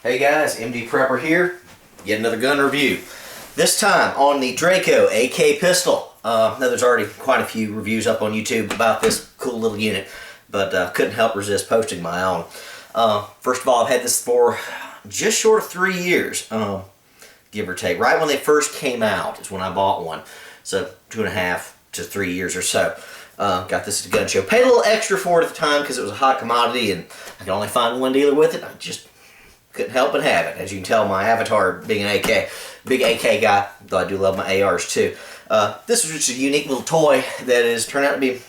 Hey guys, MD Prepper here. Yet another gun review. This time on the Draco AK pistol. Now there's already quite a few reviews up on YouTube about this cool little unit, but couldn't help resist posting my own. First of all, I've had this for just short of 3 years, give or take. Right when they first came out is when I bought one. So 2.5 to 3 years or so. Got this at a gun show. Paid a little extra for it at the time because it was a hot commodity and I could only find one dealer with it. I just couldn't help but have it. As you can tell, my avatar being an AK, big AK guy, though I do love my ARs too. This was just a unique little toy that has turned out to be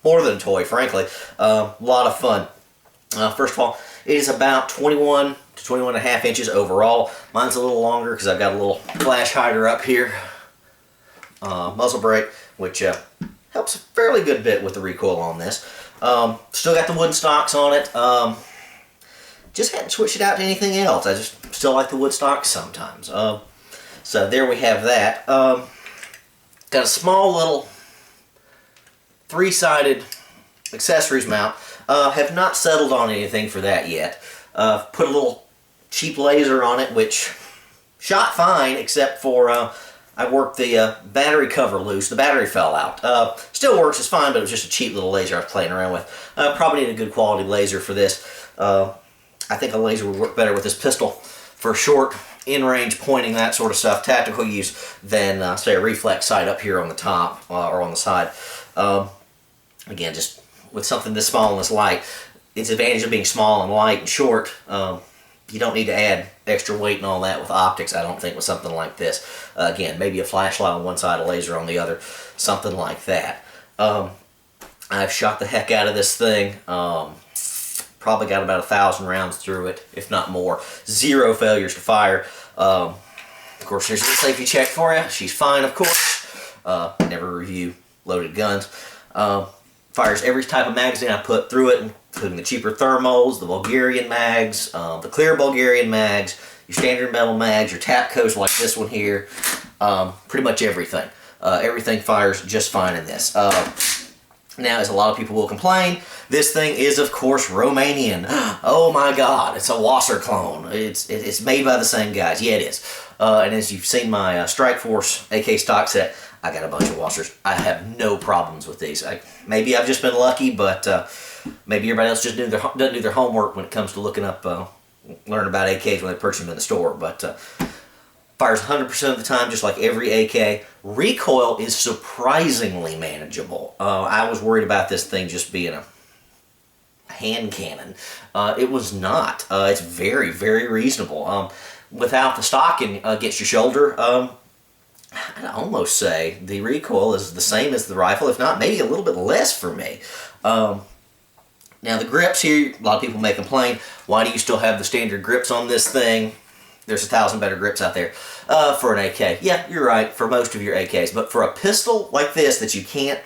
more than a toy, frankly. A lot of fun. First of all, it is about 21 to 21.5 inches overall. Mine's a little longer because I've got a little flash hider up here. Muzzle brake, which helps a fairly good bit with the recoil on this. Still got the wooden stocks on it. Just hadn't switched it out to anything else. I just still like the wood stocks sometimes. So there we have that. Got a small little 3-sided accessories mount. Have not settled on anything for that yet. Put a little cheap laser on it, which shot fine, except for I worked the battery cover loose. The battery fell out. Still works, it's fine, but it was just a cheap little laser I was playing around with. Probably need a good quality laser for this. I think a laser would work better with this pistol for short, in-range pointing, that sort of stuff, tactical use, than, say, a reflex sight up here on the top or on the side. Again, just with something this small and this light, its advantage of being small and light and short, you don't need to add extra weight and all that with optics, I don't think, with something like this. Again, maybe a flashlight on one side, a laser on the other, something like that. I've shot the heck out of this thing. Probably got about 1,000 rounds through it, if not more. 0 failures to fire. Of course, there's a safety check for you. She's fine, of course. Never review loaded guns. Fires every type of magazine I put through it, including the cheaper thermals, the Bulgarian mags, the clear Bulgarian mags, your standard metal mags, your Tapcos like this one here. Pretty much everything. Everything fires just fine in this. Now, as a lot of people will complain, this thing is, of course, Romanian. Oh my God, it's a Wasser clone. It's made by the same guys. Yeah, it is. And as you've seen my Strike Force AK stock set, I got a bunch of Wassers. I have no problems with these. Maybe I've just been lucky, but maybe everybody else just doesn't do their homework when it comes to looking up, learning about AKs when they purchase them in the store. But fires 100% of the time, just like every AK. Recoil is surprisingly manageable. I was worried about this thing just being a hand cannon. It was not. It's very, very reasonable. Without the stocking against your shoulder, I'd almost say the recoil is the same as the rifle, if not maybe a little bit less for me. Now the grips here, a lot of people may complain, why do you still have the standard grips on this thing? There's 1,000 better grips out there for an AK. Yeah, you're right, for most of your AKs. But for a pistol like this that you can't,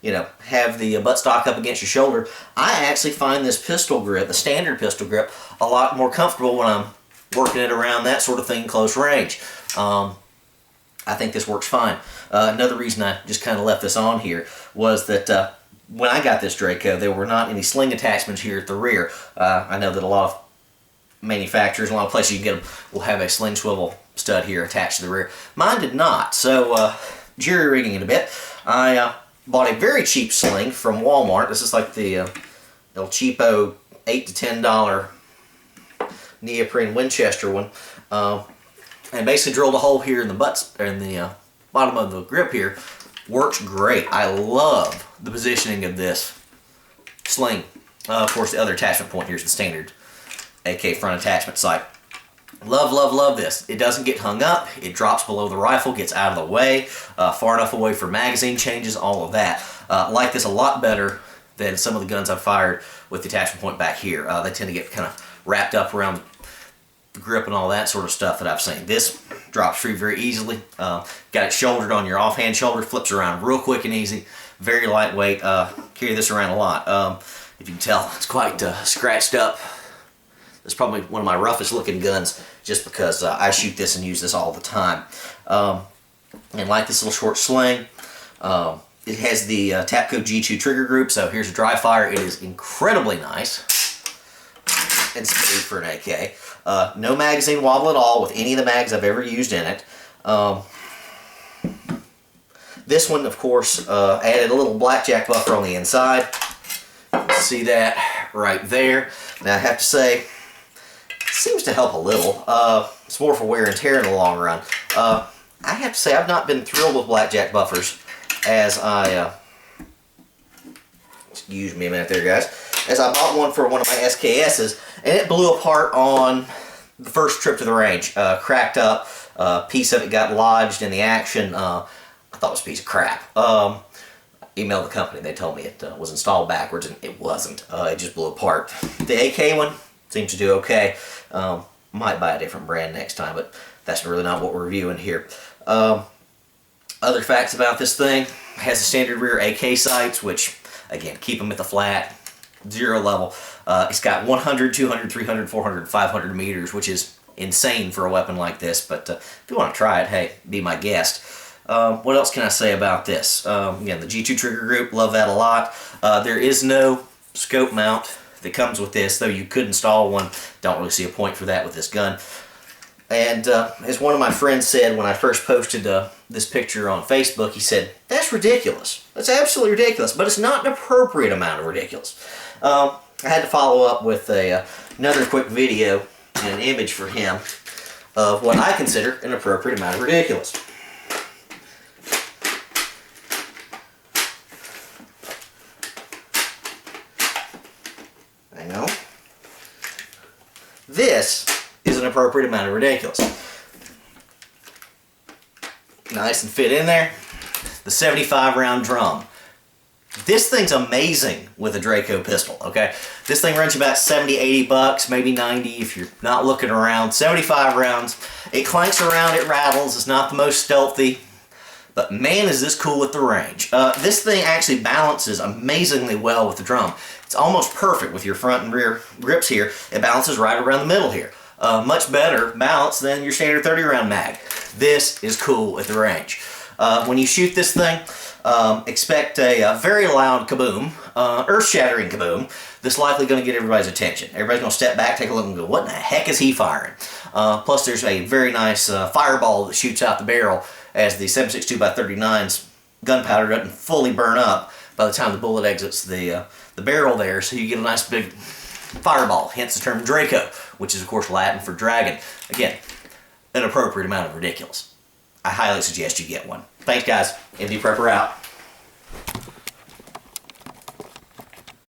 have the buttstock up against your shoulder, I actually find this pistol grip, the standard pistol grip, a lot more comfortable when I'm working it around that sort of thing close range. I think this works fine. Another reason I just kind of left this on here was that when I got this Draco, there were not any sling attachments here at the rear. I know that a lot of manufacturers, a lot of places you can get them, will have a sling swivel stud here attached to the rear. Mine did not, so jury-rigging it a bit. I bought a very cheap sling from Walmart. This is like the El Cheapo $8 to $10 neoprene Winchester one. And basically drilled a hole here in the bottom of the grip here. Works great. I love the positioning of this sling. Of course, the other attachment point here is the standard AK front attachment sight. Love, love, love this. It doesn't get hung up. It drops below the rifle, gets out of the way, far enough away for magazine changes, all of that. Like this a lot better than some of the guns I've fired with the attachment point back here. They tend to get kind of wrapped up around the grip and all that sort of stuff that I've seen. This drops free very easily. Got it shouldered on your offhand shoulder, flips around real quick and easy. Very lightweight. Carry this around a lot. If you can tell, it's quite scratched up. It's probably one of my roughest looking guns just because I shoot this and use this all the time. And like this little short sling, it has the Tapco G2 trigger group, so here's a dry fire. It is incredibly nice and smooth for an AK. No magazine wobble at all with any of the mags I've ever used in it. This one, of course, added a little blackjack buffer on the inside. See that right there. Now I have to say, it seems to help a little. It's more for wear and tear in the long run. I have to say I've not been thrilled with blackjack buffers as I, excuse me a minute there guys, as I bought one for one of my SKS's and it blew apart on the first trip to the range. Cracked up, a piece of it got lodged in the action. I thought it was a piece of crap. Emailed the company, they told me it was installed backwards and it wasn't. It just blew apart. The AK one seems to do okay. Might buy a different brand next time, but that's really not what we're reviewing here. Other facts about this thing: it has the standard rear AK sights, which again keep them at the flat, 0 level. It's got 100, 200, 300, 400, 500 meters, which is insane for a weapon like this, but if you want to try it, hey, be my guest. What else can I say about this? Again, the G2 trigger group, love that a lot. There is no scope mount that comes with this, though you could install one. Don't really see a point for that with this gun. And as one of my friends said when I first posted this picture on Facebook, he said, "That's ridiculous. That's absolutely ridiculous, but it's not an appropriate amount of ridiculous." I had to follow up with another quick video and an image for him of what I consider an appropriate amount of ridiculous. Hang on. This is an appropriate amount of ridiculous. Nice and fit in there. The 75 round drum. This thing's amazing with a Draco pistol, okay? This thing runs you about 70, 80 bucks, maybe 90 if you're not looking around. 75 rounds. It clanks around, it rattles. It's not the most stealthy, but man, is this cool with the range. This thing actually balances amazingly well with the drum. It's almost perfect with your front and rear grips here. It balances right around the middle here. Much better balance than your standard 30 round mag. This is cool at the range. When you shoot this thing, expect a very loud kaboom, earth-shattering kaboom, that's likely going to get everybody's attention. Everybody's going to step back, take a look and go, what in the heck is he firing? Plus there's a very nice fireball that shoots out the barrel as the 7.62x39's gunpowder doesn't fully burn up by the time the bullet exits the barrel there, so you get a nice big fireball, hence the term Draco, which is of course Latin for dragon. Again, an appropriate amount of ridiculous. I highly suggest you get one. Thanks guys, MD Prepper out.